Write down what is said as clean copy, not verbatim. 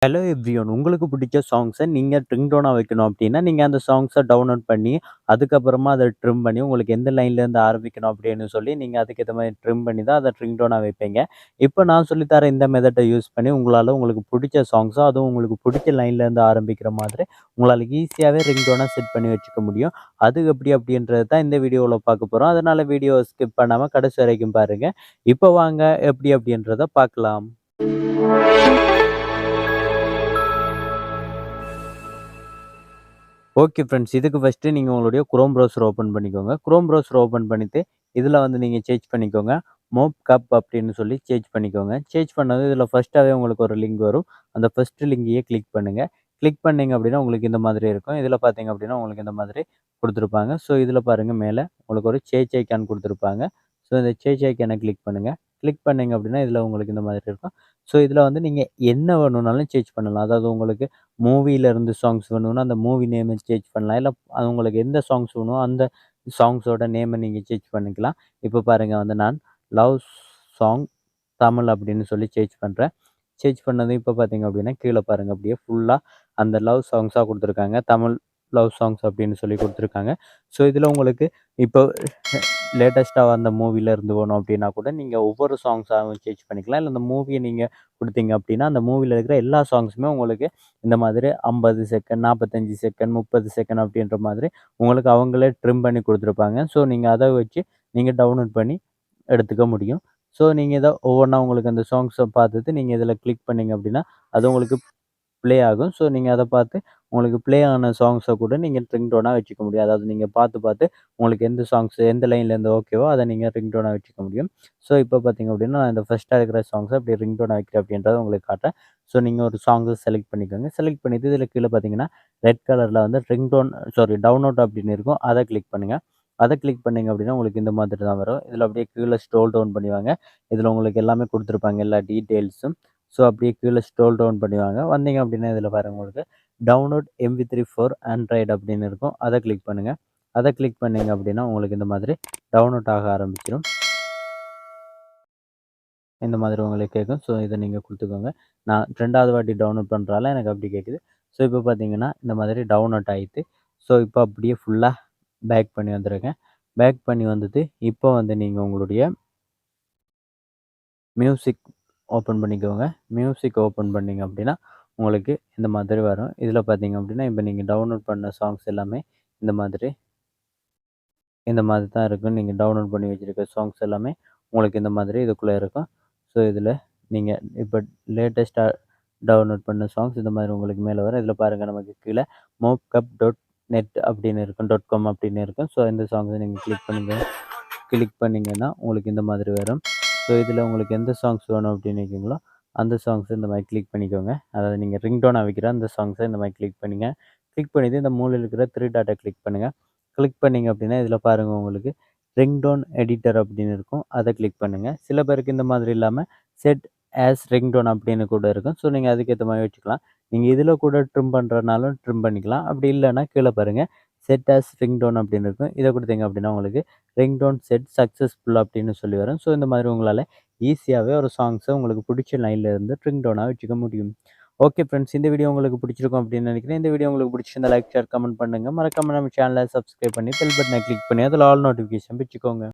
Hello everyone. உங்களுக்கு பிடிச்ச சாங்ஸ நீங்க ரிங்டோனா வைக்கணும் அப்டின்னா, நீங்க அந்த சாங்ஸ டவுன்லோட் பண்ணி, அதுக்கப்புறமா அத ட்ரிம் பண்ணி, உங்களுக்கு எந்த லைன்லேருந்து ஆரம்பிக்கணும் அப்டின்னு சொல்லி, நீங்க அதுக்கேத்த மாரி ட்ரிம் பண்ணி தான் அத ரிங்டோனா வைப்பீங்க. இப்ப நான் சொல்லி தர இந்த மெத்தட யூஸ் பண்ணி, உங்களால உங்களுக்கு புடிச்ச சாங்ஸோ, அதுவும் உங்களுக்கு புடிச்ச லைன்லேருந்து ஆரம்பிக்கிற மாதிரி, உங்களால ஈஸியாவே ரிங்டோனா செட் பண்ணி வச்சுக்க முடியும். அது எப்டி அப்டின்றது தான் இந்த வீடியோல பார்க்க போறோம். அதனால வீடியோவ ஸ்கிப் பண்ணாம கடைசி வரைக்கும் பாருங்க. இப்ப வாங்க எப்டி அப்டின்றத பார்க்கலாம். Okay friends. இதுக்கு ஃபர்ஸ்ட்டு நீங்க உங்களுடைய குரோம் ப்ரௌசர் ஓப்பன் பண்ணிக்கோங்க. குரோம் ப்ரௌசர் ஓப்பன் பண்ணிட்டு, இதில வந்து நீங்க சேஞ்ச் பண்ணிக்கோங்க. மோப் கப் அப்படின்னு சொல்லி சேஞ்ச் பண்ணிக்கோங்க. சேஞ்ச் பண்ணதும் இதில ஃபர்ஸ்ட்டாவே உங்களுக்கு ஒரு லிங்க் வரும். அந்த ஃபர்ஸ்ட் லிங்கையே கிளிக் பண்ணுங்க. கிளிக் பண்ணீங்க அப்படின்னா, உங்களுக்கு இந்த மாதிரி இருக்கும். இதில பார்த்தீங்க அப்படின்னா, உங்களுக்கு இந்த மாதிரி குடுத்துருப்பாங்க. ஸோ, இதில பாருங்க மேல உங்களுக்கு ஒரு சேஞ்ச் ஐகான் குடுத்துருப்பாங்க. ஸோ, இந்த சேஞ்ச் ஐகான கிளிக் பண்ணுங்க. கிளிக் பண்ணீங்க அப்படின்னா, இதில உங்களுக்கு இந்த மாதிரி இருக்கும். ஸோ, இதில வந்து நீங்க என்ன வேணும்னாலும் சேஞ்ச் பண்ணலாம். அதாவது உங்களுக்கு மூவில இருந்து சாங்ஸ் வேணும்னா, அந்த மூவி நேம சேஞ்ச் பண்ணலாம். இல்ல அது உங்களுக்கு எந்த சாங்ஸ் வேணுமோ, அந்த சாங்ஸோட நேம நீங்க சேஞ்ச் பண்ணிக்கலாம். இப்ப பாருங்க வந்து நான் லவ் சாங் தமிழ் அப்படின்னு சொல்லி சேஞ்ச் பண்றேன். சேஞ்ச் பண்ணது இப்ப பார்த்தீங்க அப்படின்னா, கீழ பாருங்க அப்படியே ஃபுல்லா அந்த லவ் சாங்ஸா குடுத்துருக்காங்க. தமிழ் லவ் சாங்ஸ் அப்படின்னு சொல்லி குடுத்துருக்காங்க. ஸோ, இதில உங்களுக்கு இப்போ லேட்டஸ்ட்டா வந்த மூவில இருந்து வேணும் அப்படின்னா கூட, நீங்க ஒவ்வொரு சாங்ஸாவும் சேஞ்ச் பண்ணிக்கலாம். இல்ல அந்த மூவிய நீங்க குடுத்தீங்க அப்படின்னா, அந்த மூவில இருக்கிற எல்லா சாங்ஸுமே உங்களுக்கு இந்த மாதிரி 50 செகண்ட், 45 செகண்ட், 30 செகண்ட் அப்படின்ற மாதிரி உங்களுக்கு அவங்களே ட்ரிம் பண்ணி குடுத்துருப்பாங்க. ஸோ, நீங்க அத வச்சு நீங்க டவுன்லோட் பண்ணி எடுத்துக்க முடியும். ஸோ, நீங்க இத ஒவ்வொன்னா உங்களுக்கு அந்த சாங்ஸ பார்த்துட்டு நீங்க இதில கிளிக் பண்ணீங்க அப்படின்னா, அது உங்களுக்கு ப்ளே ஆகும். ஸோ, நீங்க அத பார்த்து உங்களுக்கு ப்ளே ஆன சாங்ஸ கூட நீங்க ரிங்டோனா வச்சுக்க முடியும். அதாவது நீங்க பார்த்து, பார்த்து உங்களுக்கு எந்த சாங்ஸ் எந்த லைன்லேருந்து ஓகேவோ, அத நீங்க ரிங்டோனா வச்சுக்க முடியும். ஸோ, இப்ப பார்த்தீங்க அப்படின்னா, நான் இந்த ஃபர்ஸ்ட்டா இருக்கிற சாங்ஸ எப்படி ரிங்டோனா வைக்கிறேன் அப்படின்றத உங்களுக்கு காட்டுறேன். ஸோ, நீங்க ஒரு சாங்க செலக்ட் பண்ணிக்கோங்க. செலக்ட் பண்ணிட்டு இதில கீழ பார்த்தீங்கன்னா, ரெட் கலர்ல வந்து டவுன்லோட் அப்படின்னு இருக்கும். அத கிளிக் பண்ணுங்க. அத கிளிக் பண்ணீங்க அப்படின்னா, உங்களுக்கு இந்த மாதிரி தான் வரும். இதில அப்படியே கீழ ஸ்க்ரோல் டவுன் பண்ணி வாங்க. இதில உங்களுக்கு எல்லாமே குடுத்துருப்பாங்க. எல்லா டீட்டெயில்ஸும். ஸோ, அப்படியே கீழ ஸ்க்ரோல் டவுன் பண்ணி வாங்க. வந்தீங்க அப்படின்னா, இதில பாருங்க உங்களுக்கு டவுன்லோட் எம்பி3 ஃபார் ஆண்ட்ராய்டு அப்படின்னு இருக்கும். அத கிளிக் பண்ணுங்க. அத கிளிக் பண்ணீங்க அப்படின்னா, உங்களுக்கு இந்த மாதிரி டவுன்லோட் ஆக ஆரம்பிச்சுரும். இந்த மாதிரி உங்களுக்கு கேட்கும். ஸோ, இத நீங்க குடுத்துக்கோங்க. நான் 2வது வாட்டி டவுன்லோட் பண்றதால எனக்கு அப்படி கேட்குது. ஸோ, இப்போ பார்த்தீங்கன்னா, இந்த மாதிரி டவுன்லோட் ஆயிட்டு. ஸோ, இப்போ அப்படியே ஃபுல்லா பேக் பண்ணி வந்துருங்க. பேக் பண்ணி வந்துட்டு, இப்போ வந்து நீங்க உங்களுடைய மியூசிக் ஓப்பன் பண்ணிக்கோங்க. மியூசிக் ஓப்பன் பண்ணீங்க அப்படின்னா, உங்களுக்கு இந்த மாதிரி வரும். இதில பார்த்தீங்க அப்படின்னா, இப்ப நீங்க டவுன்லோட் பண்ண சாங்ஸ் எல்லாமே இந்த மாதிரி தான் இருக்கும். நீங்க டவுன்லோட் பண்ணி வச்சிருக்க சாங்ஸ் எல்லாமே உங்களுக்கு இந்த மாதிரி இதுக்குள்ள இருக்கும். ஸோ, இதில நீங்க இப்ப லேட்டஸ்ட்டா டவுன்லோட் பண்ண சாங்ஸ் இந்த மாதிரி உங்களுக்கு மேல வரும். இதில பாருங்க நமக்கு கீழ mopcup.net அப்படின்னு இருக்கும். .com அப்படின்னு இருக்கும். ஸோ, இந்த சாங்ஸ நீங்க கிளிக் பண்ணீங்கன்னா, உங்களுக்கு இந்த மாதிரி வரும். ஸோ, இதில உங்களுக்கு எந்த சாங்ஸ் வேணும் அப்படின்னு இருக்கீங்களோ, அந்த சாங்ஸ இந்த மாதிரி கிளிக் பண்ணிக்கோங்க. அதாவது நீங்க ரிங்டோனா வைக்கிற அந்த சாங்ஸ இந்த மாதிரி கிளிக் பண்ணுங்க. கிளிக் பண்ணிட்டு இந்த மூலையில இருக்கிற 3 டாட்டா கிளிக் பண்ணுங்க. கிளிக் பண்ணீங்க அப்படின்னா, இதில பாருங்க உங்களுக்கு ரிங்டோன் எடிட்டர் அப்படின்னு இருக்கும். அத கிளிக் பண்ணுங்க. சில பேருக்கு இந்த மாதிரி இல்லாம செட் ஆஸ் ரிங்டோன் அப்படின்னு கூட இருக்கும். ஸோ, நீங்க அதுக்கேத்த மாரி வச்சுக்கலாம். நீங்க இதில கூட ட்ரிம் பண்றதுனாலும் ட்ரிம் பண்ணிக்கலாம். அப்படி இல்லன்னா கீழ பாருங்க செட் ஆஸ் ரிங்டோன் அப்படின்னு இருக்கும். இத குடுத்தீங்க அப்படின்னா, உங்களுக்கு ரிங்டோன் செட் சக்சஸ்ஃபுல் அப்படின்னு சொல்லி வரும். ஸோ, இந்த மாதிரி உங்களால ஈஸியாவே ஒரு சாங்ஸ உங்களுக்கு புடிச்ச லைன்ல இருந்து ரிங்டோனா வச்சுக்க முடியும். Okay friends. இந்த வீடியோ உங்களுக்கு பிடிச்சிருக்கும் அப்படின்னு நினைக்கிறேன். இந்த வீடியோ உங்களுக்கு பிடிச்சிருந்தா லைக், ஷேர், கமெண்ட் பண்ணுங்க. மறக்காம நம்ம சேனல சப்ஸ்கிரைப் பண்ணி பெல் பட்டன கிளிக் பண்ணி அதில ஆல் நோட்டிஃபிகேஷன் வச்சுக்கோங்க.